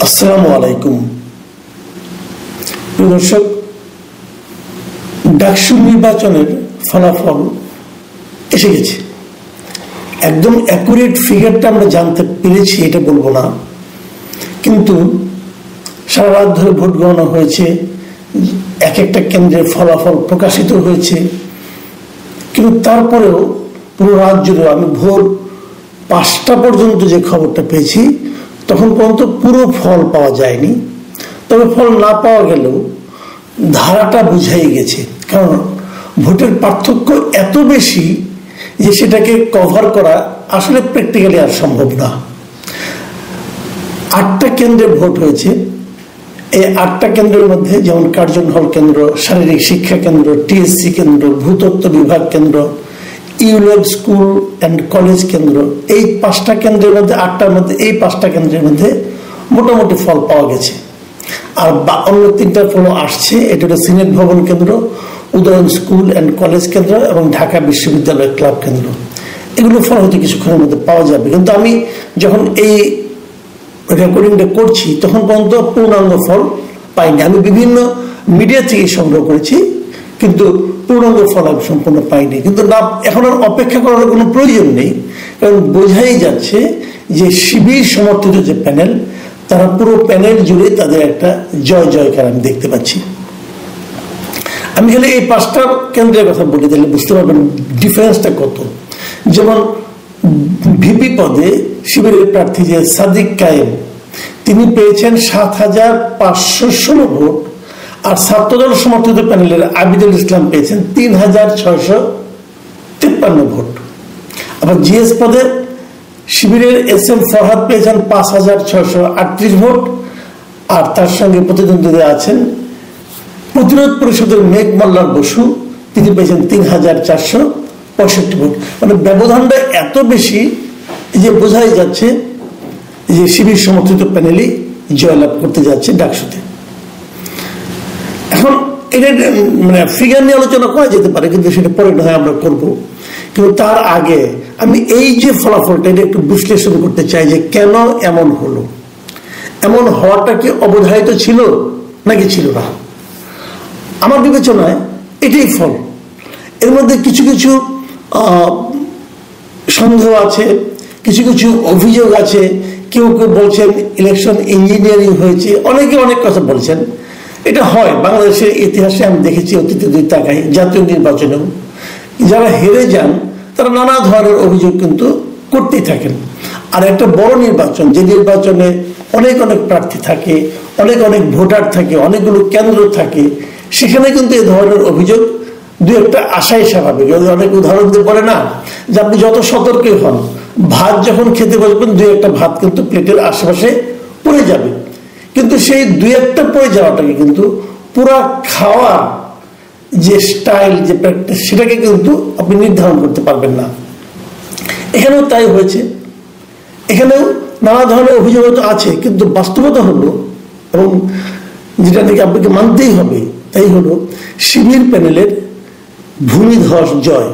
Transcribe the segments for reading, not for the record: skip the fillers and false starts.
আসসালামু আলাইকুম। প্রিয় দর্শক, ডাকসু নির্বাচনের ফলাফল এসে গেছে। একদম অ্যাকুরেট ফিগারটা আমরা জানতে পেরেছি এটা বলবো না, কিন্তু সারা রাত ধরে ভোট গণনা হয়েছে, এক একটা কেন্দ্রের ফলাফল প্রকাশিত হয়েছে, কিন্তু তারপরেও পুরো রাত জুড়ে আমি ভোর 5টা পর্যন্ত যে খবরটা পেয়েছি তখন পর্যন্ত পুরো ফল পাওয়া যায়নি। তবে ফল না পাওয়া গেলেও ধারাটা বুঝাই গেছে, কারণ ভোটের পার্থক্য এত বেশি যে সেটাকে কভার করা আসলে প্র্যাকটিক্যালি আর সম্ভব না। 8টা কেন্দ্রে ভোট হয়েছে। এই 8টা কেন্দ্রের মধ্যে যেমন কার্জন হল কেন্দ্র, শারীরিক শিক্ষা কেন্দ্র, টিএসসি কেন্দ্র, ভূতত্ত্ব বিভাগ কেন্দ্র, ইউলেব স্কুল অ্যান্ড কলেজ কেন্দ্র, এই 5টা কেন্দ্রের মধ্যে 8টার মধ্যে এই 5টা কেন্দ্রের মধ্যে মোটামুটি ফল পাওয়া গেছে। আর অন্য 3টা ফল আসছে। এটা হলো সিনেট ভবন কেন্দ্র, উদয়ন স্কুল অ্যান্ড কলেজ কেন্দ্র এবং ঢাকা বিশ্ববিদ্যালয় ক্লাব কেন্দ্র। এগুলো ফল হয়তো কিছুক্ষণের মধ্যে পাওয়া যাবে, কিন্তু আমি যখন এই রেকর্ডিংটা করছি তখন পর্যন্ত পূর্ণাঙ্গ ফল পাইনি। আমি বিভিন্ন মিডিয়া থেকে সংগ্রহ করেছি, কিন্তু পূর্ণাঙ্গ ফল আমি সম্পূর্ণ পাইনি। কিন্তু না, এখন আর অপেক্ষা করার কোনো প্রয়োজন নেই, কারণ বোঝাই যাচ্ছে যে শিবির সমর্থিত যে প্যানেল, তারা পুরো প্যানেল জুড়ে তাদের একটা জয় জয়কার আমি দেখতে পাচ্ছি। আমি খালি এই 5টা কেন্দ্রের কথা বলি, তাহলে বুঝতে পারবেন ডিফারেন্সটা কত। যেমন ভিপি পদে শিবিরের প্রার্থী যে সাদিক কায়েম, তিনি পেয়েছেন 7,516 ভোট, আর ছাত্রদল সমর্থিত প্যানেলের আবিদুল ইসলাম পেয়েছেন 3,653 ভোট। আবার জিএস পদে শিবিরের এস এম ফরহাদ পেয়েছেন 5,638 ভোট, আর তার সঙ্গে প্রতিদ্বন্দ্বিতা আছেন প্রতিরোধ পরিষদের মেঘ মল্লার বসু, তিনি পেয়েছেন 3,465 ভোট। মানে ব্যবধানটা এত বেশি যে বোঝাই যাচ্ছে যে শিবির সমর্থিত প্যানেলই জয়লাভ করতে যাচ্ছে ডাকসুতে। এখন এটা মানে ফিগার নিয়ে আলোচনা করা যেতে পারে, কিন্তু সেটা পরে না হয় আমরা করবো। কিন্তু তার আগে আমি এই যে ফলাফলটা এটা একটু বিশ্লেষণ করতে চাই যে কেন এমন হলো। এমন হওয়াটা কি অবধারিত ছিল নাকি ছিল না? আমার বিবেচনায় এটাই ফল। এর মধ্যে কিছু কিছু সন্দেহ আছে, কিছু কিছু অভিযোগ আছে। কেউ কেউ বলছেন ইলেকশন ইঞ্জিনিয়ারিং হয়েছে, অনেকে অনেক কথা বলছেন। এটা হয় বাংলাদেশের ইতিহাসে, আমি দেখেছি অতীতে 2 তাকাই জাতীয় নির্বাচনেও যারা হেরে যান তারা নানা ধরনের অভিযোগ কিন্তু করতেই থাকেন। আর একটা বড় নির্বাচন, যে নির্বাচনে অনেক অনেক প্রার্থী থাকে, অনেক অনেক ভোটার থাকে, অনেকগুলো কেন্দ্র থাকে, সেখানে কিন্তু এ ধরনের অভিযোগ 2-একটা আশাই স্বাভাবিক। অনেক উদাহরণ দিয়ে বলে না যে আপনি যত সতর্কই হন, ভাত যখন খেতে বসবেন 2-একটা ভাত কিন্তু প্লেটের আশেপাশে পড়ে যাবে, কিন্তু সেই 2-একটা পড়ে যাওয়াটাকে কিন্তু পুরা খাওয়ার যে স্টাইল, যে প্র্যাকটিস, সেটাকে কিন্তু আপনি নির্ধারণ করতে পারবেন না। এখানেও তাই হয়েছে। এখানেও নানা ধরনের অভিযোগ তো আছে, কিন্তু বাস্তবতা হলো, এবং যেটা নাকি আপনাকে মানতেই হবে, তাই হলো শিবির প্যানেলের ভূমিধস জয়।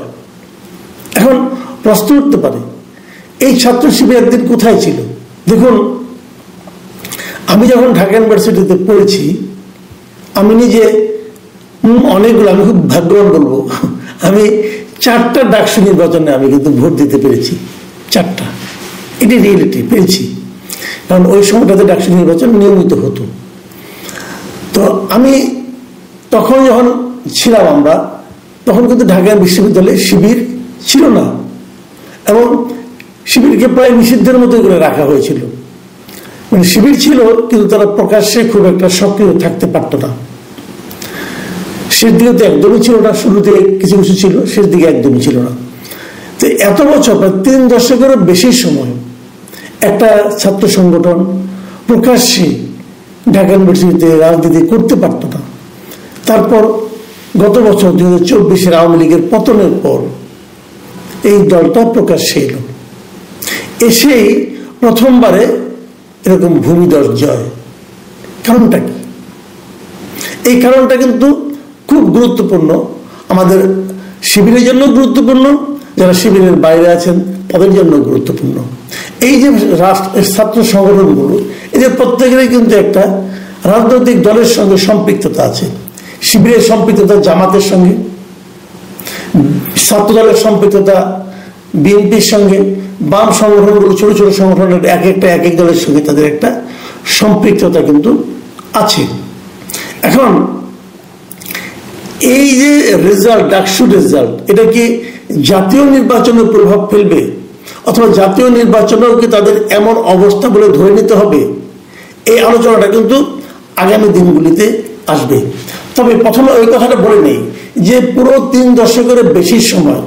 এখন প্রশ্ন উঠতে পারে, এই ছাত্র শিবির একদিন কোথায় ছিল? দেখুন, আমি যখন ঢাকা ইউনিভার্সিটিতে পড়েছি, আমি নিজে অনেকগুলো, আমি খুব ভাগ্যবান বলবো, আমি 4টা ডাকসু নির্বাচনে আমি কিন্তু ভোট দিতে পেরেছি। 4টা, এটি রিয়েলিটি পেয়েছি, কারণ ওই সময়টাতে ডাকসু নির্বাচন নিয়মিত হতো। তো আমি তখন যখন ছিলাম, আমরা তখন কিন্তু ঢাকা বিশ্ববিদ্যালয়ে শিবির ছিল না, এবং শিবিরকে প্রায় নিষিদ্ধের মতো করে রাখা হয়েছিল। মানে শিবির ছিল, কিন্তু তারা প্রকাশ্যে খুব একটা সক্রিয় থাকতে পারতো না। শেষ দিকে তো একদমই ছিল না, শুরুতে কিছু কিছু ছিল, শেষ দিকে একদমই ছিল না। তো এত বছর, প্রায় 3 দশকেরও বেশি সময় একটা ছাত্র সংগঠন প্রকাশ্যে ঢাকা ইউনিভার্সিটিতে রাজনীতি করতে পারতো না। তারপর গত বছর 2024 আওয়ামী লীগের পতনের পর এই দলটা প্রকাশ্যে এলো, এসেই প্রথমবারে এরকম ভূমিধস জয়। কারণটা কি? এই কারণটা কিন্তু খুব গুরুত্বপূর্ণ, আমাদের শিবিরের জন্য গুরুত্বপূর্ণ, যারা শিবিরের বাইরে আছেন তাদের জন্য গুরুত্বপূর্ণ। এই যে ছাত্র সংগঠনগুলো, এদের প্রত্যেকেরই কিন্তু একটা রাজনৈতিক দলের সঙ্গে সম্পৃক্ততা আছে। শিবিরের সম্পৃক্ততা জামাতের সঙ্গে, ছাত্র দলের সম্পৃক্ততা বিএনপির সঙ্গে, বাম সংগঠনগুলো ছোট ছোট সংগঠনের এক এক দলের সঙ্গে তাদের একটা সম্পৃক্ততা কিন্তু আছে। এখন এই যে রেজাল্ট, ডাকসু রেজাল্ট, এটা কি জাতীয় নির্বাচনের প্রভাব ফেলবে, অথবা জাতীয় নির্বাচনেও কি তাদের এমন অবস্থা বলে ধরে নিতে হবে? এই আলোচনাটা কিন্তু আগামী দিনগুলিতে আসবে। তবে প্রথমে ওই কথাটা বলে নেই যে পুরো 3 দশকের বেশি সময়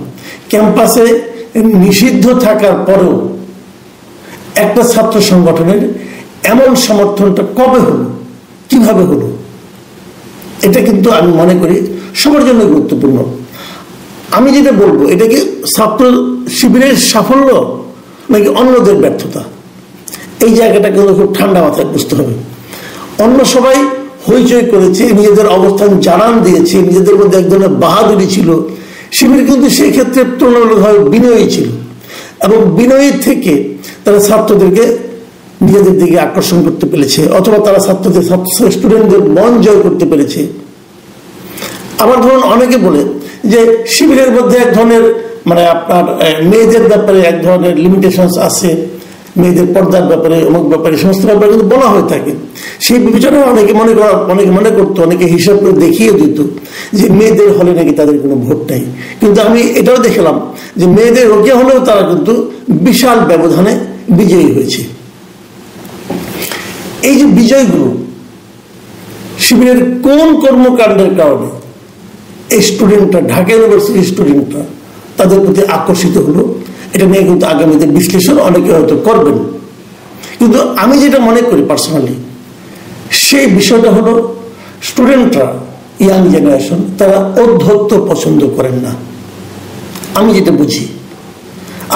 ক্যাম্পাসে নিষিদ্ধ থাকার পরেও একটা ছাত্র সংগঠনের এমন সমর্থনটা কবে হলো, কিভাবে হলো, এটা কিন্তু আমি মনে করি সবার জন্য গুরুত্বপূর্ণ। আমি যেটা বলবো, এটা কি ছাত্র শিবিরের সাফল্য নাকি অন্যদের ব্যর্থতা? এই জায়গাটা কিন্তু খুব ঠান্ডা মাথায় বুঝতে হবে। অন্য সবাই হইচই করেছে, নিজেদের অবস্থান জানান দিয়েছে, নিজেদের মধ্যে এক ধরনের বাহাদুরি ছিল। শিবির কিন্তু সেই ক্ষেত্রে তুলনামূলকভাবে বিনয়ী ছিল, এবং বিনয়ী থেকে তারা ছাত্রদেরকে নিজেদের দিকে আকর্ষণ করতে পেরেছে, অথবা তারা স্টুডেন্টদের মন জয় করতে পেরেছে। আবার ধরুন অনেকে বলে যে শিবিরের মধ্যে এক ধরনের মানে আপনার মেয়েদের ব্যাপারে এক ধরনের লিমিটেশন আছে, মেয়েদের পর্দার ব্যাপারে, অমুক ব্যাপারে, সমস্ত ব্যাপারে কিন্তু বলা হয়ে থাকে। সেই বিবেচনায় অনেকে মনে করতো, অনেকে হিসাব করে দেখিয়ে দিত যে মেয়েদের হলে নাকি তাদের কোনো ভোট নাই। কিন্তু আমি এটাও দেখলাম যে মেয়েদের রোকিয়া হলেও তারা কিন্তু বিশাল ব্যবধানে বিজয়ী হয়েছে। এই যে বিজয়গুলো শিবিরের কোন কর্মকাণ্ডের কারণে এই স্টুডেন্টরা, ঢাকা ইউনিভার্সিটির স্টুডেন্টরা তাদের প্রতি আকর্ষিত হলো, এটা নিয়ে কিন্তু আগামীতে বিশ্লেষণ অনেকে হয়তো করবেন। কিন্তু আমি যেটা মনে করি পার্সোনালি, সেই বিষয়টা হলো স্টুডেন্টরা, ইয়াং জেনারেশন, তারা অধ্যত্ত পছন্দ করেন না। আমি যেটা বুঝি,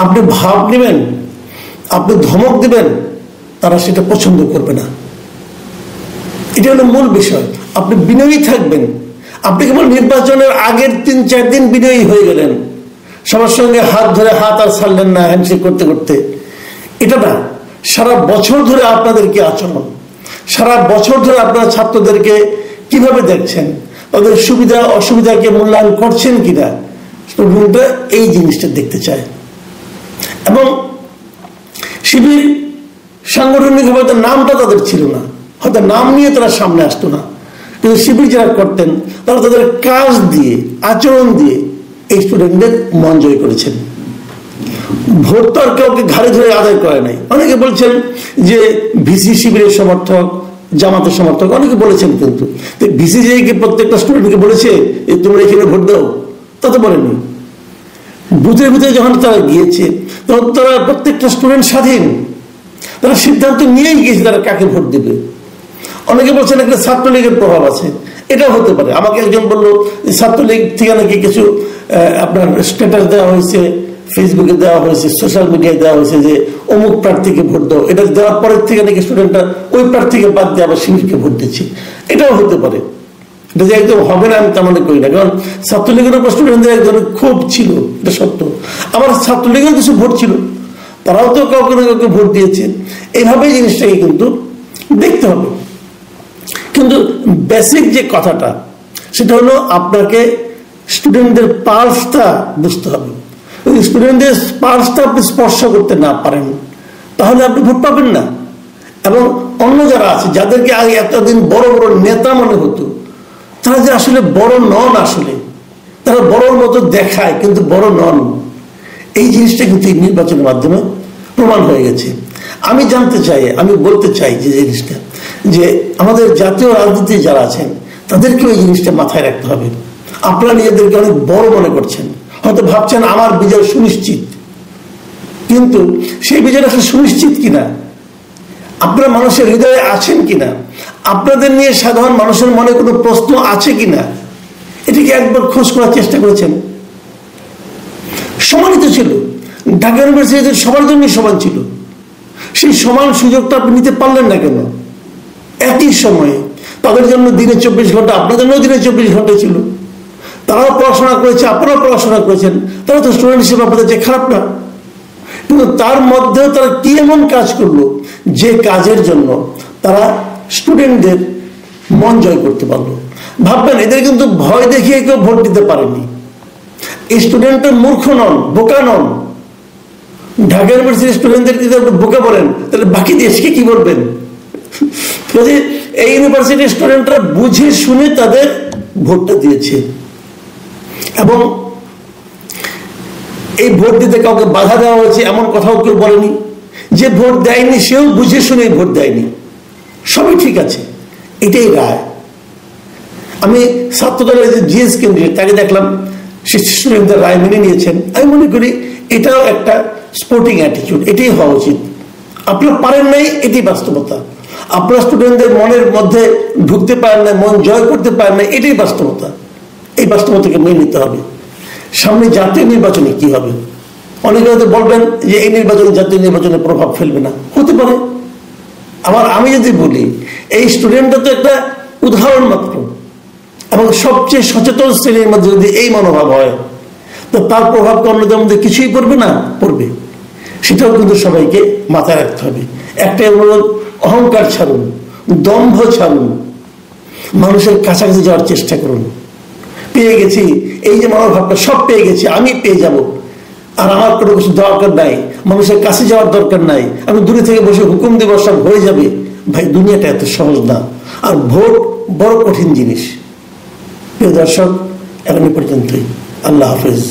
আপনি ভাব নেবেন, আপনি ধমক দেবেন, তারা সেটা পছন্দ করবে না। এটা হলো মূল বিষয়। আপনি বিনয়ী থাকবেন, আপনি কেবল নির্বাচনের আগের 3-4 দিন বিনয়ী হয়ে গেলেন, সবার সঙ্গে হাত ধরে হাত আর ছাড়লেন না হ্যান্ডশেক করতে করতে, এটা না। সারা বছর ধরে আপনাদের কি আচরণ, সারা বছর ধরে আপনারা ছাত্রদেরকে কিভাবে দেখছেন, তাদের সুবিধা অসুবিধাকে মূল্যায়ন করছেন কিনা, স্টুডেন্টরা এই জিনিসটা দেখতে চায়। এবং শিবির সাংগঠনিকভাবে হয়তো নামটা তাদের ছিল না, হয়তো নাম নিয়ে তারা সামনে আসতো না, কিন্তু শিবির যারা করতেন তারা তাদের কাজ দিয়ে, আচরণ দিয়ে এই স্টুডেন্টদের মন জয় করেছেন। ভোট তো আর কাউকে ঘাড়ে ধরে আদায় করে নাই। অনেকে বলছেন যে ভিসি শিবিরের সমর্থক, জামাতের সমর্থক, অনেকে বলেছেন, কিন্তু ভিসি যে প্রত্যেকটা স্টুডেন্টকে বলেছে তোমরা এখানে ভোট দাও, তা তো বলেনি। বুথের ভিতরে যখন তারা গিয়েছে তখন তারা প্রত্যেকটা স্টুডেন্ট স্বাধীন, তারা সিদ্ধান্ত নিয়েই গিয়েছে তারা কাকে ভোট দেবে। অনেকে বলছেন একটা ছাত্রলীগের প্রভাব আছে, এটাও হতে পারে। আমাকে একজন বললো ছাত্রলীগ থেকে নাকি কিছু আপনার স্ট্যাটাস দেওয়া হয়েছে, ফেসবুকে দেওয়া হয়েছে, সোশ্যাল মিডিয়ায় দেওয়া হয়েছে যে অমুক প্রার্থীকে ভোট দাও, এটা দেওয়ার পরের থেকে নাকি স্টুডেন্টরা ওই প্রার্থীকে বাদ দিয়ে আবার শিবিরকে ভোট দিচ্ছে। এটাও হতে পারে, এটা যে একদম হবে না আমি তা মনে করি না, কারণ ছাত্রলীগের উপর স্টুডেন্টদের এক ধরনের ক্ষোভ ছিল, এটা সত্য। আবার ছাত্রলীগের কিছু ভোট ছিল, তারাও তো কাউকে না কাউকে ভোট দিয়েছে। এইভাবেই জিনিসটাকে কিন্তু দেখতে হবে। কিন্তু বেসিক যে কথাটা, সেটা হলো আপনাকে স্টুডেন্টদের পালসটা বুঝতে হবে। যদি স্টুডেন্টদের পালসটা আপনি স্পর্শ করতে না পারেন, তাহলে আপনি ভোট পাবেন না। এবং অন্য যারা আছে, যাদেরকে আগে এতদিন বড় বড় নেতা মনে হতো, তারা যে আসলে বড় নন, আসলে তারা বড়র মতো দেখায় কিন্তু বড় নন, এই জিনিসটা কিন্তু এই নির্বাচনের মাধ্যমে প্রমাণ হয়ে গেছে। আমি জানতে চাই, আমি বলতে চাই যে জিনিসটা, যে আমাদের জাতীয় রাজনীতি যারা আছেন তাদেরকেও এই জিনিসটা মাথায় রাখতে হবে। আপনারা নিজেদেরকে অনেক বড় মনে করছেন, হয়তো ভাবছেন আমার বিজয় সুনিশ্চিত, কিন্তু সেই বিজয়টা আসলে সুনিশ্চিত কিনা, আপনারা মানুষের হৃদয়ে আছেন কিনা, আপনাদের নিয়ে সাধারণ মানুষের মনে কোনো প্রশ্ন আছে কিনা, এটিকে একবার খোঁজ করার চেষ্টা করেছেন? সমানিত ছিল, ঢাকা ইউনিভার্সিটি সবার জন্যই সমান ছিল। সেই সমান সুযোগটা আপনি নিতে পারলেন না কেন? একই সময়ে তাদের জন্য দিনে 24 ঘন্টা, আপনাদের জন্য দিনে 24 ঘন্টা ছিল। তারাও পড়াশোনা করেছে, আপনারাও পড়াশোনা করেছেন, তারা তো স্টুডেন্ট হিসেবে আপনাদের যে খারাপ না। কিন্তু তার মধ্যেও তারা কি এমন কাজ করলো যে কাজের জন্য তারা স্টুডেন্টদের মন জয় করতে পারলো। ভাববেন এদের কিন্তু ভয় দেখিয়ে কেউ ভোট দিতে পারেনি। এই স্টুডেন্টের মূর্খ নন, বোকা নন। ঢাকা ইউনিভার্সিটির স্টুডেন্টদের যদি আপনি বোকা বলেন তাহলে বাকি দেশকে কি বলবেন? এই ইউনিভার্সিটির স্টুডেন্টরা বুঝে শুনে তাদের ভোটটা দিয়েছে এবং এই ভোট দিতে কাউকে বাধা দেওয়া হয়েছে এমন কথাও কেউ বলেনি। যে ভোট দেয়নি সেও বুঝে শুনে ভোট দেয়নি। সবই ঠিক আছে, এটাই রায়। আমি ছাত্রদলের যে জিএস কেন্দ্রে তাকে দেখলাম সে স্টুডেন্টদের রায় মেনে নিয়েছেন। আমি মনে করি এটাও একটা স্পোর্টিং অ্যাটিটিউড, এটাই হওয়া উচিত। আপনারা পারেন নাই, এটাই বাস্তবতা। আপনারা স্টুডেন্টদের মনের মধ্যে ঢুকতে পারেন না, মন জয় করতে পারেন না, এটাই বাস্তবতা। এই বাস্তবতাকে মেনে নিতে হবে। সামনে জাতীয় নির্বাচনে কি হবে? অনেকে হয়তো বলবেন যে এই নির্বাচনে জাতীয় নির্বাচনে প্রভাব ফেলবে না, হতে পারে। আবার আমি যদি বলি এই স্টুডেন্টটা তো একটা উদাহরণ মাত্র, এবং সবচেয়ে সচেতন শ্রেণীর মধ্যে যদি এই মনোভাব হয় তো তার প্রভাব তো অন্যদের মধ্যে কিছুই পড়বে না, পড়বে। সেটাও কিন্তু সবাইকে মাথায় রাখতে হবে। একটাই অনুরোধ, অহংকার ছাড়ুন, দম্ভ ছাড়ুন, মানুষের কাছাকাছি যাওয়ার চেষ্টা করুন। পেয়ে গেছি, এই যে মনোভাবটা সব পেয়ে গেছি, আমি পেয়ে যাব, আর আমার কোনো কিছু দরকার নাই, মানুষের কাছে যাওয়ার দরকার নাই, আমি দূরে থেকে বসে হুকুম দেব সব হয়ে যাবে। ভাই, দুনিয়াটা এত সহজ না, আর ভোট বড় কঠিন জিনিস। প্রিয় দর্শক, এখন পর্যন্তই। আল্লাহ হাফেজ।